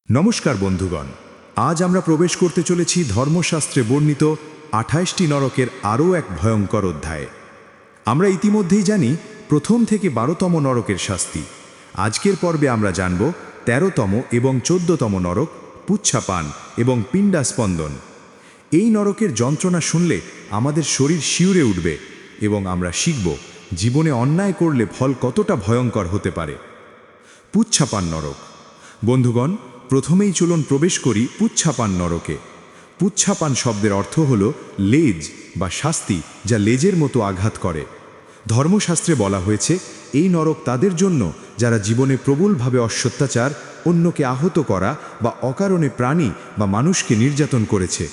নমস্কার বন্ধুগণ, আজ আমরা প্রবেশ করতে চলেছি ধর্মশাস্ত্রে বর্ণিত ২৮টি নরকের আরও এক ভয়ঙ্কর অধ্যায়ে। আমরা ইতিমধ্যেই জানি প্রথম থেকে ১২তম নরকের শাস্তি। আজকের পর্বে আমরা জানব ১৩তম এবং ১৪তম নরক, পুচ্ছাপান এবং পিণ্ডাস্পন্দন। এই নরকের যন্ত্রণা শুনলে আমাদের শরীর শিউরে উঠবে এবং আমরা শিখব জীবনে অন্যায় করলে ফল কতটা ভয়ঙ্কর হতে পারে। পুচ্ছাপান নরক। বন্ধুগণ, প্রথমেই চলুন প্রবেশ করি পুচ্ছাপান নরকে। পুচ্ছাপান শব্দের অর্থ হল লেজ বা শাস্তি, যা লেজের মতো আঘাত করে। ধর্মশাস্ত্রে বলা হয়েছে এই নরক তাদের জন্য যারা জীবনে প্রবলভাবে অসত্যাচার, অন্যকে আহত করা বা অকারণে প্রাণী বা মানুষকে নির্যাতন করেছে।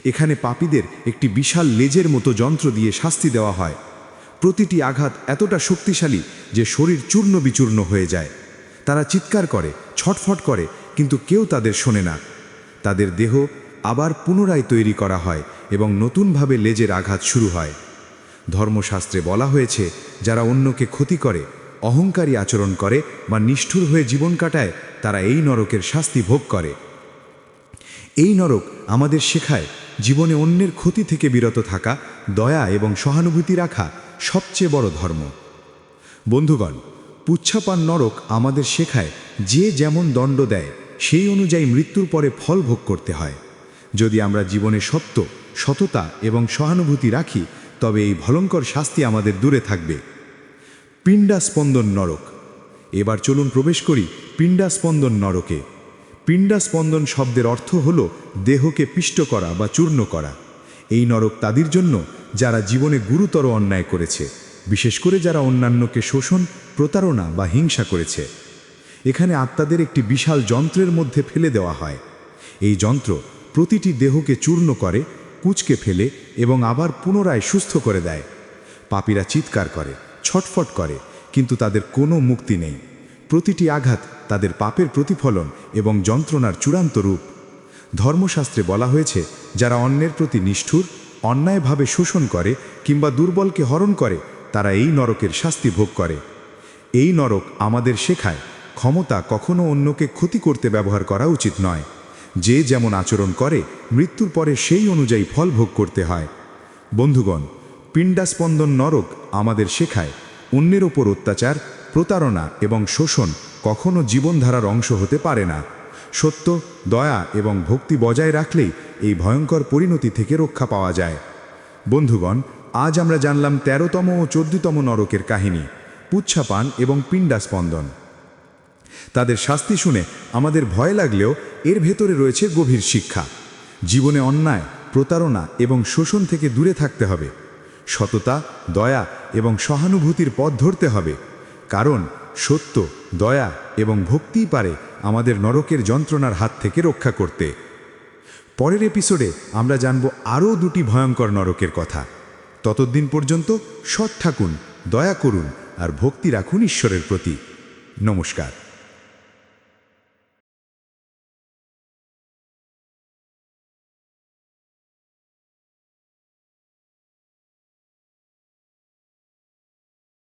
এখানে পাপীদের একটি বিশাল লেজের মতো যন্ত্র দিয়ে শাস্তি দেওয়া হয়। প্রতিটি আঘাত এতটা শক্তিশালী যে শরীর চূর্ণ বিচূর্ণ হয়ে যায়। তারা চিৎকার করে, ছটফট করে, কিন্তু কেউ তাদের শোনে না। তাদের দেহ আবার পুনরায় তৈরি করা হয় এবং নতুনভাবে লেজের আঘাত শুরু হয়। ধর্মশাস্ত্রে বলা হয়েছে যারা অন্যকে ক্ষতি করে, অহংকারী আচরণ করে বা নিষ্ঠুর হয়ে জীবন কাটায়, তারা এই নরকের শাস্তি ভোগ করে। এই নরক আমাদের শেখায় জীবনে অন্যের ক্ষতি থেকে বিরত থাকা, দয়া এবং সহানুভূতি রাখা সবচেয়ে বড় ধর্ম। বন্ধুগণ, পুচ্ছাপান নরক আমাদের শেখায় যে যেমন দণ্ড দেয় সেই অনুযায়ী মৃত্যুর পরে ফল ভোগ করতে হয়। যদি আমরা জীবনে সত্য, সততা এবং সহানুভূতি রাখি, তবে এই ভয়ঙ্কর শাস্তি আমাদের দূরে থাকবে। পিণ্ডাস্পন্দন নরক। এবার চলুন প্রবেশ করি পিণ্ডাস্পন্দন নরকে। পিণ্ডাস্পন্দন শব্দের অর্থ হল দেহকে পিষ্ট করা বা চূর্ণ করা। এই নরক তাদের জন্য যারা জীবনে গুরুতর অন্যায় করেছে, বিশেষ করে যারা অন্যান্যকে শোষণ, প্রতারণা বা হিংসা করেছে। এখানে আত্মাদের একটি বিশাল যন্ত্রের মধ্যে ফেলে দেওয়া হয়। এই যন্ত্র প্রতিটি দেহকে চূর্ণ করে, কুঁচকে ফেলে এবং আবার পুনরায় সুস্থ করে দেয়। পাপীরা চিৎকার করে, ছটফট করে, কিন্তু তাদের কোনো মুক্তি নেই। প্রতিটি আঘাত তাদের পাপের প্রতিফলন এবং যন্ত্রণার চূড়ান্ত রূপ। ধর্মশাস্ত্রে বলা হয়েছে যারা অন্যের প্রতি নিষ্ঠুর, অন্যায়ভাবে শোষণ করে কিংবা দুর্বলকে হরণ করে, তারা এই নরকের শাস্তি ভোগ করে। এই নরক আমাদের শেখায় ক্ষমতা কখনো অন্যকে ক্ষতি করতে ব্যবহার করা উচিত নয়। যে যেমন আচরণ করে, মৃত্যুর পরে সেই অনুযায়ী ফল ভোগ করতে হয়। বন্ধুগণ, পিণ্ডাস্পন্দন নরক আমাদের শেখায় অন্যের ওপর অত্যাচার, প্রতারণা এবং শোষণ কখনো জীবনধারার অংশ হতে পারে না। সত্য, দয়া এবং ভক্তি বজায় রাখলেই এই ভয়ঙ্কর পরিণতি থেকে রক্ষা পাওয়া যায়। বন্ধুগণ, আজ আমরা জানলাম ১৩তম ও ১৪তম নরকের কাহিনী, পুচ্ছাপান এবং পিণ্ডাস্পন্দন। তাদের শাস্তি শুনে আমাদের ভয় লাগলেও এর ভেতরে রয়েছে গভীর শিক্ষা। জীবনে অন্যায়, প্রতারণা এবং শোষণ থেকে দূরে থাকতে হবে। সততা, দয়া এবং সহানুভূতির পথ ধরতে হবে, কারণ সত্য, দয়া এবং ভক্তিই পারে আমাদের নরকের যন্ত্রণার হাত থেকে রক্ষা করতে। পরের এপিসোডে আমরা জানব আরও দুটি ভয়ঙ্কর নরকের কথা। ততদিন পর্যন্ত সৎ থাকুন, দয়া করুন আর ভক্তি রাখুন ঈশ্বরের প্রতি। নমস্কার।